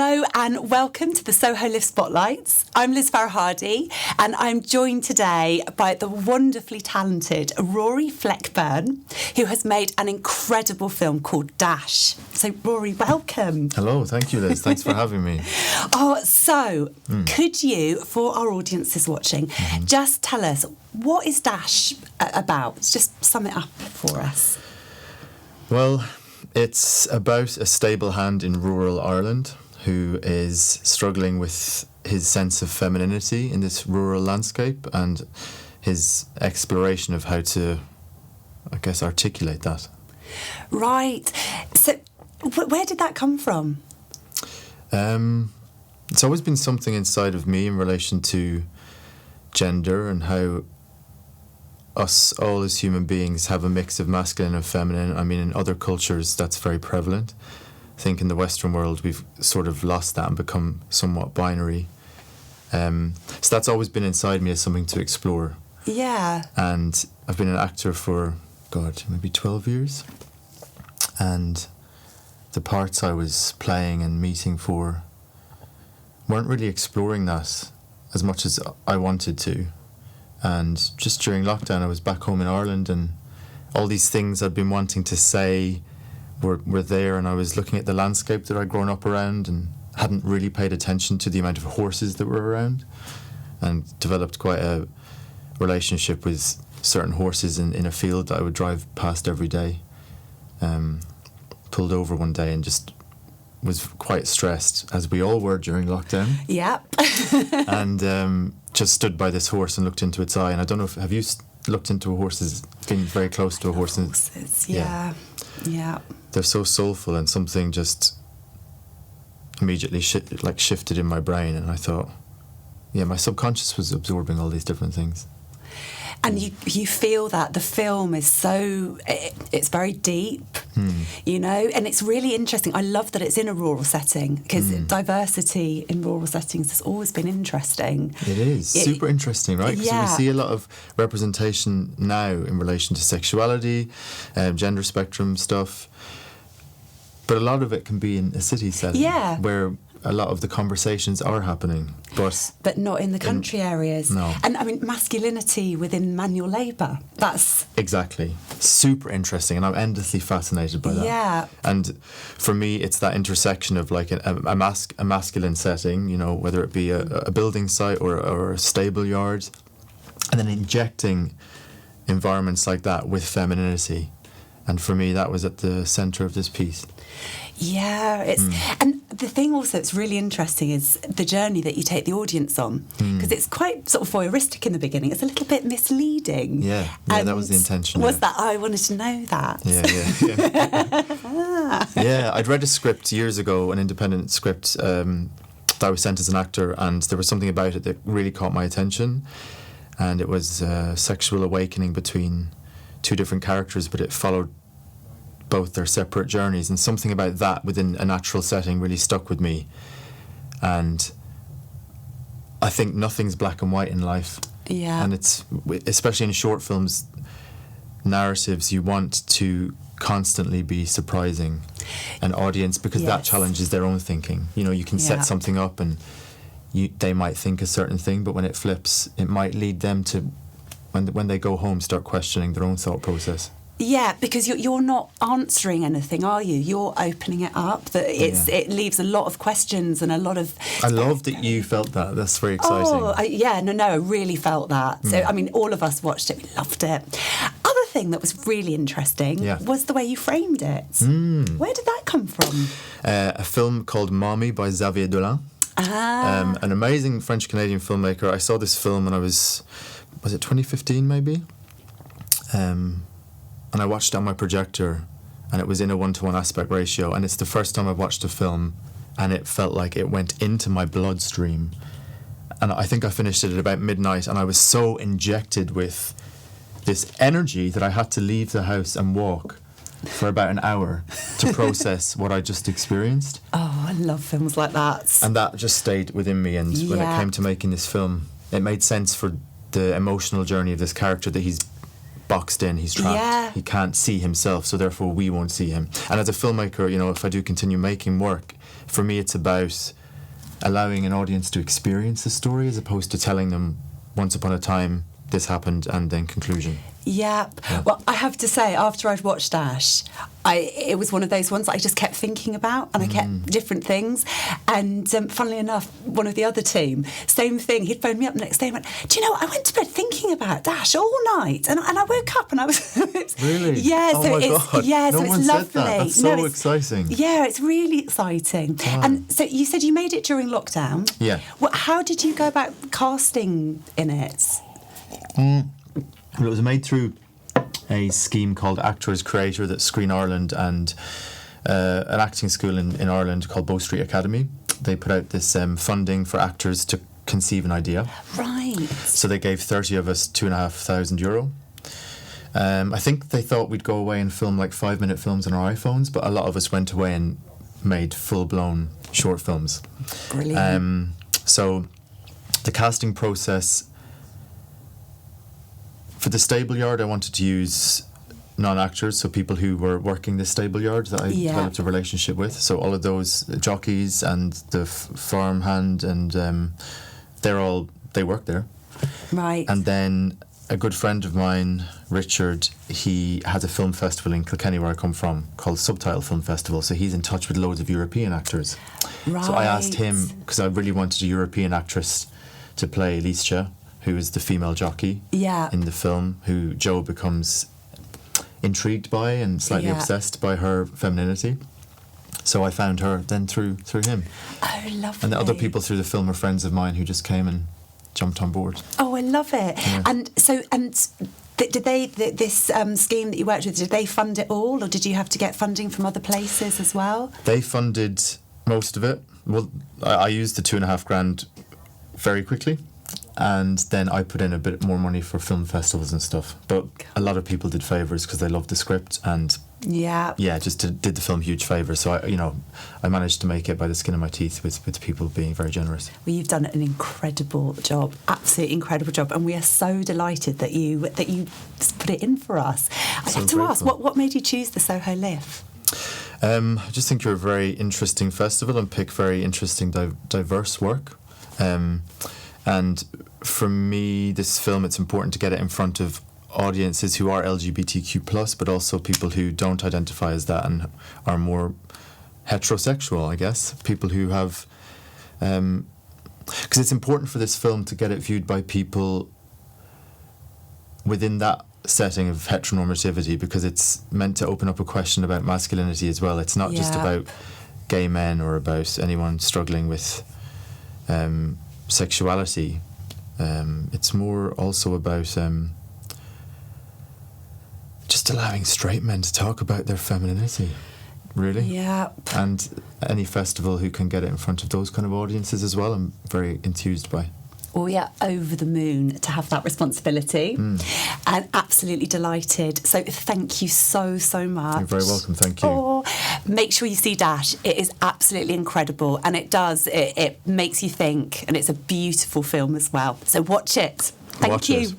Hello and welcome to the Soholiff Spotlights. I'm Liz Farah-Hardy and I'm joined today by the wonderfully talented Rory Fleckburn, who has made an incredible film called Dash. So Rory, welcome. Hello, thank you Liz, thanks for having me. Could you, for our audiences watching, just tell us, what is Dash about? Just sum it up for us. Well, it's about a stable hand in rural Ireland who is struggling with his sense of femininity in this rural landscape and his exploration of how to, I guess, articulate that. Right. So where did that come from? It's always been something inside of me in relation to gender and how us all as human beings have a mix of masculine and feminine. I mean, in other cultures that's very prevalent. I think in the Western world we've sort of lost that and become somewhat binary. So that's always been inside me as something to explore. Yeah. And I've been an actor for, maybe 12 years. And the parts I was playing and meeting for weren't really exploring that as much as I wanted to. And just during lockdown, I was back home in Ireland and all these things I'd been wanting to say were there, and I was looking at the landscape that I'd grown up around and hadn't really paid attention to the amount of horses that were around, and developed quite a relationship with certain horses in a field that I would drive past every day. Pulled over one day and just was quite stressed, as we all were during lockdown. Yep. And just stood by this horse and looked into its eye. And I don't know have you looked into a horse's, been very close to a horse? Horses, yeah. They're so soulful, and something just immediately shifted in my brain, and I thought, my subconscious was absorbing all these different things. And you feel that the film is it's very deep, and it's really interesting. I love that it's in a rural setting, because diversity in rural settings has always been interesting. It is super interesting, right? Because we see a lot of representation now in relation to sexuality, gender spectrum stuff, but a lot of it can be in a city setting where a lot of the conversations are happening, but not in the country areas. No. And I mean, masculinity within manual labour, that's... Exactly. Super interesting, and I'm endlessly fascinated by that. Yeah. And for me, it's that intersection of like a masculine setting, whether it be a building site or a stable yard, and then injecting environments like that with femininity. And for me, that was at the centre of this piece. Yeah, and the thing also that's really interesting is the journey that you take the audience on, because it's quite sort of voyeuristic in the beginning. It's a little bit misleading. Yeah, that was the intention. Was that? I wanted to know that. Yeah. Yeah, I'd read a script years ago, an independent script that I was sent as an actor, and there was something about it that really caught my attention, and it was a sexual awakening between two different characters, but it followed both their separate journeys, and something about that within a natural setting really stuck with me. And I think nothing's black and white in life. Yeah. And it's, especially in short films, narratives, you want to constantly be surprising an audience, because that challenges their own thinking. You can set something up and they might think a certain thing, but when it flips, it might lead them to, when they go home, start questioning their own thought process. Yeah, because you're not answering anything, are you? You're opening it up. It leaves a lot of questions and a lot of... I love that you felt that. That's very exciting. Oh, I really felt that. So, I mean, all of us watched it. We loved it. Other thing that was really interesting was the way you framed it. Where did that come from? A film called Mommy by Xavier Dolan. An amazing French-Canadian filmmaker. I saw this film when I was it 2015 maybe? And I watched it on my projector, and it was in a 1-to-1 aspect ratio, and it's the first time I've watched a film and it felt like it went into my bloodstream. And I think I finished it at about midnight, and I was so injected with this energy that I had to leave the house and walk for about an hour to process what I just experienced. Oh, I love films like that. And that just stayed within me, and when it came to making this film, it made sense for the emotional journey of this character that he's boxed in, he's trapped. Yeah. He can't see himself, so therefore we won't see him. And as a filmmaker, you know, if I do continue making work, for me it's about allowing an audience to experience the story as opposed to telling them once upon a time this happened and then conclusion. Yeah. Well, I have to say, after I'd watched Ash, it was one of those ones that I just kept thinking about, and I kept different things. And funnily enough, one of the other team, same thing. He'd phoned me up the next day and went, "Do you know, I went to bed thinking about Dash all night, and I woke up and I was Really? Yeah. Oh so my it's God. yeah, No so one it's said lovely. that. That's so exciting. Yeah, it's really exciting. Wow. And so you said you made it during lockdown. Yeah. Well, how did you go about casting in it? Well, it was made through a scheme called Actors Creator that Screen Ireland and an acting school in Ireland called Bow Street Academy. They put out this funding for actors to conceive an idea. Right. So they gave 30 of us €2,500. I think they thought we'd go away and film like 5-minute films on our iPhones, but a lot of us went away and made full-blown short films. Brilliant. So the casting process... For the stable yard, I wanted to use non-actors, so people who were working the stable yard that I developed a relationship with. So all of those jockeys and the farm hand, and they work there. Right. And then a good friend of mine, Richard, he has a film festival in Kilkenny where I come from called Subtitle Film Festival. So he's in touch with loads of European actors. Right. So I asked him, because I really wanted a European actress to play Alicia, who is the female jockey in the film, who Joe becomes intrigued by and slightly obsessed by her femininity. So I found her then through him. Oh, lovely. And the other people through the film are friends of mine who just came and jumped on board. Oh, I love it. Yeah. And so, did they, this scheme that you worked with, did they fund it all, or did you have to get funding from other places as well? They funded most of it. Well, I used the $2,500 very quickly. And then I put in a bit more money for film festivals and stuff. But a lot of people did favours because they loved the script and did the film huge favours. So I managed to make it by the skin of my teeth with people being very generous. Well, you've done an incredible job, absolutely incredible job, and we are so delighted that you put it in for us. I have to ask, what made you choose the Soholiff? I just think you're a very interesting festival and pick very interesting, diverse work. And for me, this film, it's important to get it in front of audiences who are LGBTQ+, but also people who don't identify as that and are more heterosexual, I guess. People who have... Because it's important for this film to get it viewed by people within that setting of heteronormativity, because it's meant to open up a question about masculinity as well. It's not just about gay men or about anyone struggling with... sexuality. It's more also about just allowing straight men to talk about their femininity, really. Yeah. And any festival who can get it in front of those kind of audiences as well, I'm very enthused by. Oh, yeah, over the moon to have that responsibility, and absolutely delighted. So thank you so much. You're very welcome, thank you. Oh, make sure you see Dash. It is absolutely incredible, and it makes you think, and it's a beautiful film as well. So watch it. Thank you.